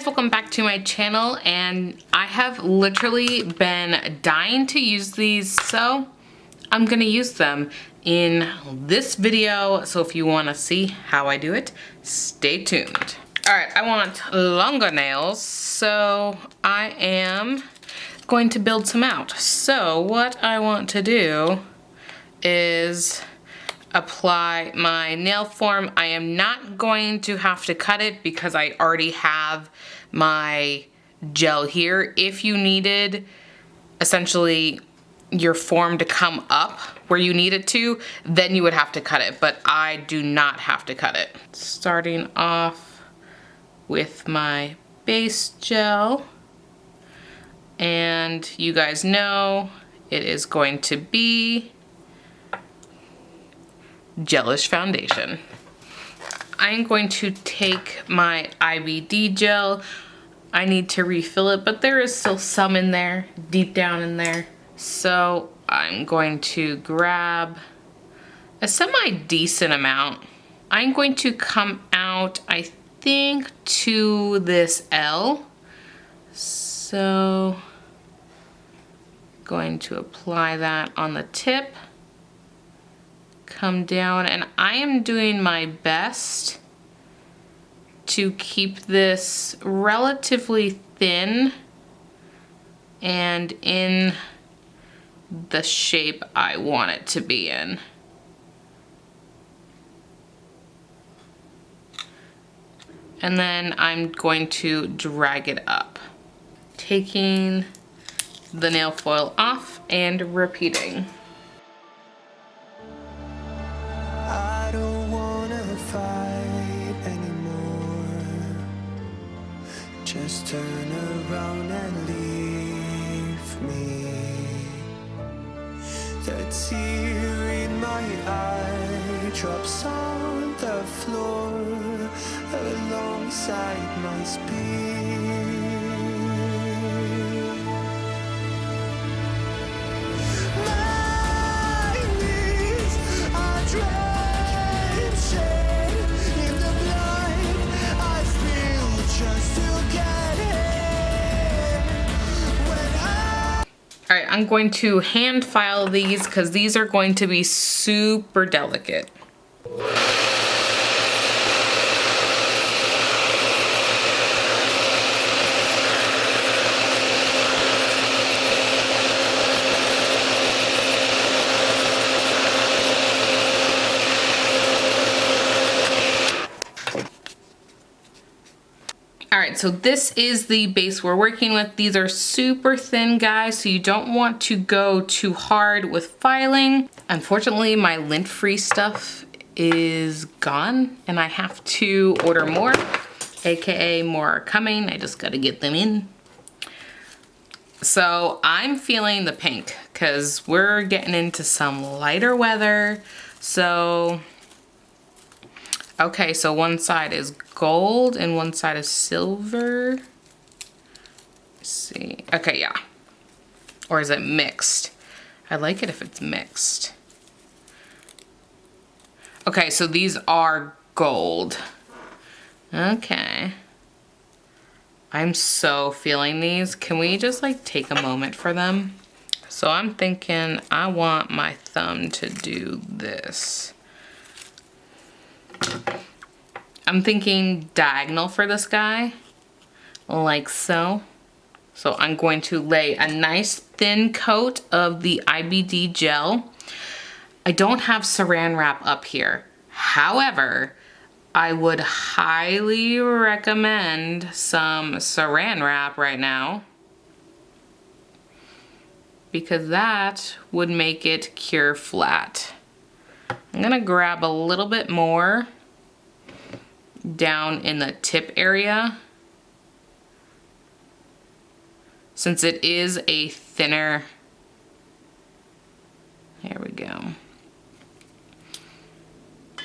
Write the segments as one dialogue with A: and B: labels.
A: guys, welcome back to my channel, and I have literally been dying to use these, so I'm gonna use them in this video. So if you wanna see how I do it, stay tuned. All right, I want longer nails, so I am going to build some out. So what I want to do is apply my nail form. I am not going to have to cut it because I already have my gel here. If you needed essentially your form to come up where you need it to, then you would have to cut it, but I do not have to cut it. Starting off with my base gel, and you guys know it is going to be gelish foundation. I'm going to take my IBD gel. I need to refill it, but there is still some in there, deep down in there. So I'm going to grab a semi-decent amount. I'm going to come out, I think, to this L. So going to apply that on the tip. Come down, and I am doing my best to keep this relatively thin and in the shape I want it to be in. And then I'm going to drag it up, taking the nail foil off and repeating.
B: Just turn around and leave me. The tear in my eye drops on the floor alongside my speed. My knees are drenching in the blind. I feel just to get.
A: All right, I'm going to hand file these because these are going to be super delicate. All right, so this is the base we're working with. These are super thin, guys, so you don't want to go too hard with filing. Unfortunately, my lint-free stuff is gone, and I have to order more, AKA more are coming. I just gotta get them in. So I'm feeling the pink because we're getting into some lighter weather. So, okay, so one side is gold and one side is silver. Let's see. Okay, yeah. Or is it mixed? I like it if it's mixed. Okay, so these are gold. Okay. I'm so feeling these. Can we just like take a moment for them? So I'm thinking I want my thumb to do this. I'm thinking diagonal for this guy, like so. So I'm going to lay a nice thin coat of the IBD gel. I don't have saran wrap up here. However, I would highly recommend some saran wrap right now because that would make it cure flat. I'm gonna grab a little bit more down in the tip area since it is a thinner, there we go,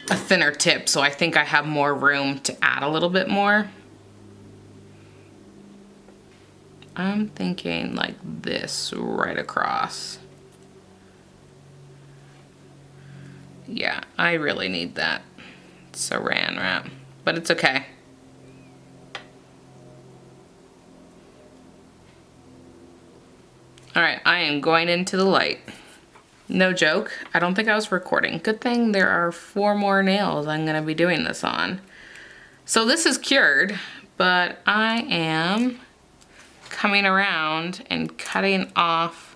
A: a thinner tip, so I think I have more room to add a little bit more. I'm thinking like this right across. Yeah, I really need that saran wrap, but it's okay. All right, I am going into the light. No joke, I don't think I was recording. Good thing there are 4 more nails I'm gonna be doing this on. So this is cured, but I am coming around and cutting off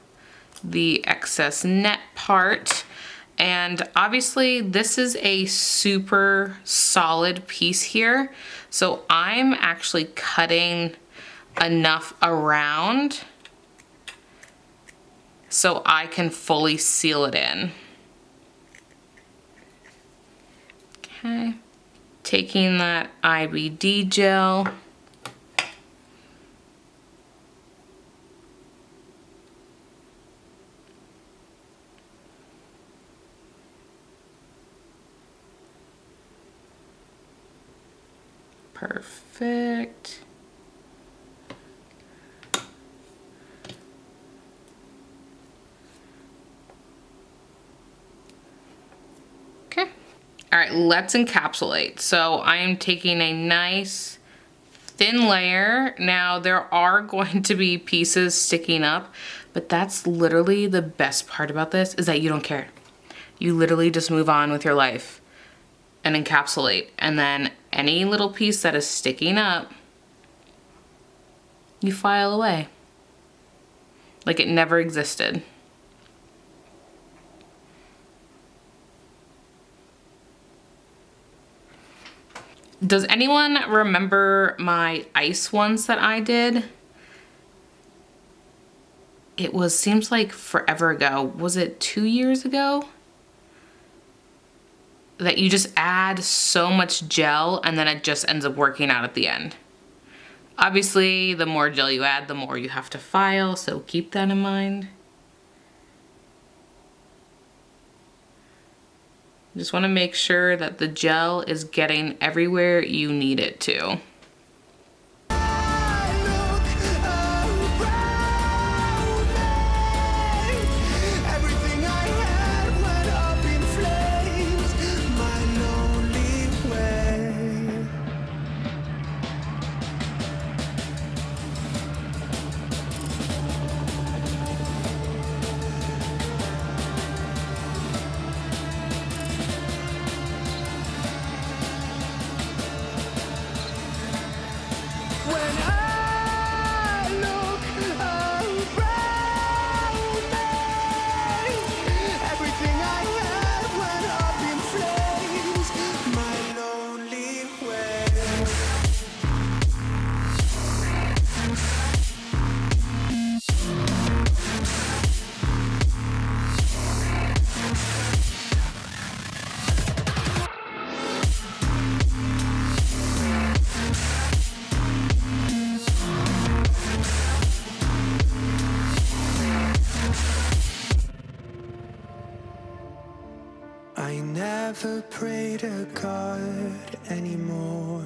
A: the excess net part. And obviously this is a super solid piece here. So I'm actually cutting enough around so I can fully seal it in. Okay, taking that IBD gel. Perfect. Okay. All right, let's encapsulate. So I am taking a nice thin layer. Now there are going to be pieces sticking up, but that's literally the best part about this is that you don't care. You literally just move on with your life and encapsulate, and then any little piece that is sticking up, you file away like it never existed. Does anyone remember my ice ones that I did? It seems like forever ago. Was it 2 years ago? That you just add so much gel and then it just ends up working out at the end. Obviously, the more gel you add, the more you have to file, so keep that in mind. Just want to make sure that the gel is getting everywhere you need it to.
B: I never pray to God anymore.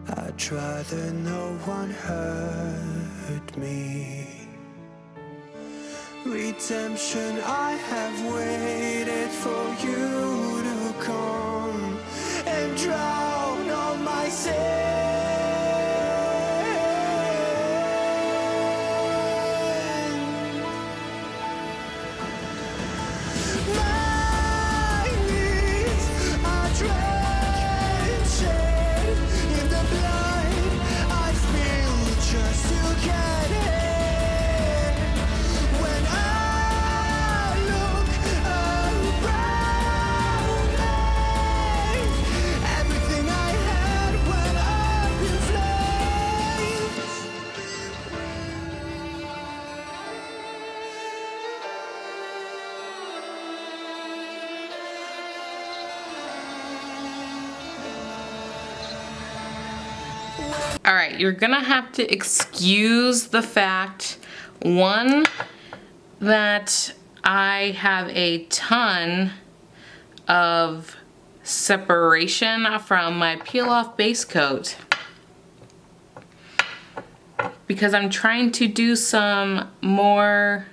B: I'd rather no one hurt me. Redemption, I have waited for you to come and drown all my sin. My knees are drenched in the blood I spilled just to get in. When I look around me, everything I had went up in flames.
A: All right, you're gonna have to excuse the fact, one, that I have a ton of separation from my peel off base coat because I'm trying to do some more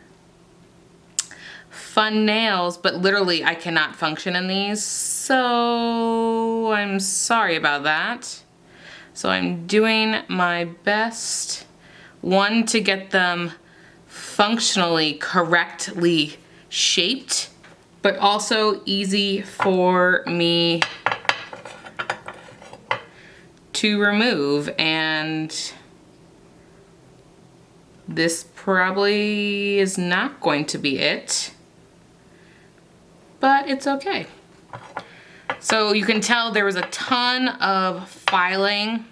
A: fun nails, but literally I cannot function in these, so I'm sorry about that. So I'm doing my best, one, to get them functionally correctly shaped, but also easy for me to remove. And this probably is not going to be it, but it's okay. So you can tell there was a ton of filing.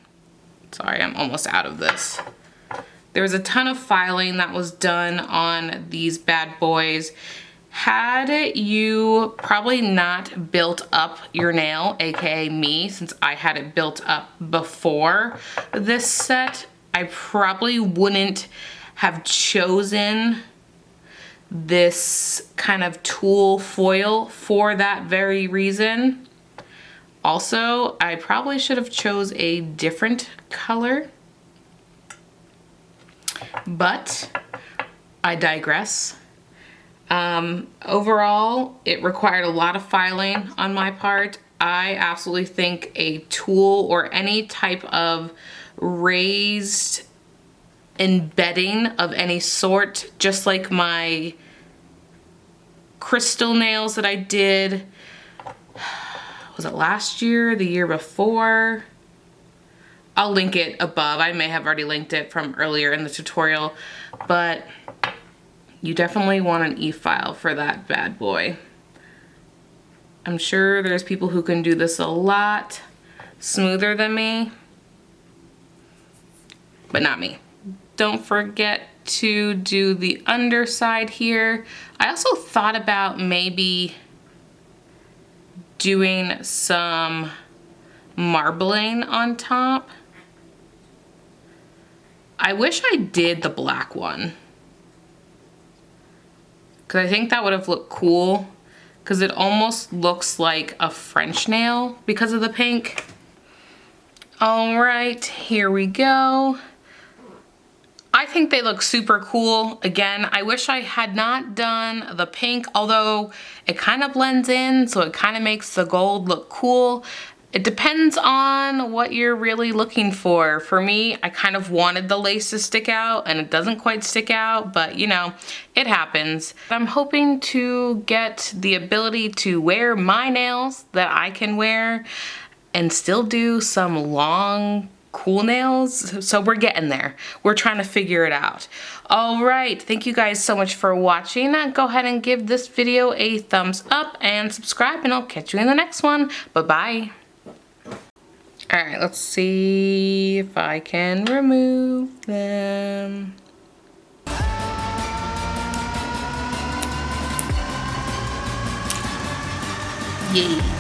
A: Sorry, I'm almost out of this. There was a ton of filing that was done on these bad boys. Had you probably not built up your nail, aka me, since I had it built up before this set, I probably wouldn't have chosen this kind of tulle foil for that very reason. Also, I probably should have chose a different color, but I digress. Overall, it required a lot of filing on my part. I absolutely think a tulle or any type of raised embedding of any sort, just like my crystal nails that I did, was it last year, the year before? I'll link it above. I may have already linked it from earlier in the tutorial, but you definitely want an e-file for that bad boy. I'm sure there's people who can do this a lot smoother than me, but not me. Don't forget to do the underside here. I also thought about maybe doing some marbling on top. I wish I did the black one, because I think that would have looked cool, because it almost looks like a French nail because of the pink. All right, here we go. I think they look super cool. Again, I wish I had not done the pink, although it kind of blends in, so it kind of makes the gold look cool. It depends on what you're really looking for. For me, I kind of wanted the lace to stick out, and it doesn't quite stick out, but you know, it happens. I'm hoping to get the ability to wear my nails that I can wear and still do some long, cool nails. So we're getting there. We're trying to figure it out. All right, thank you guys so much for watching. Go ahead and give this video a thumbs up and subscribe, and I'll catch you in the next one. Bye-bye. All right, let's see if I can remove them. Yay.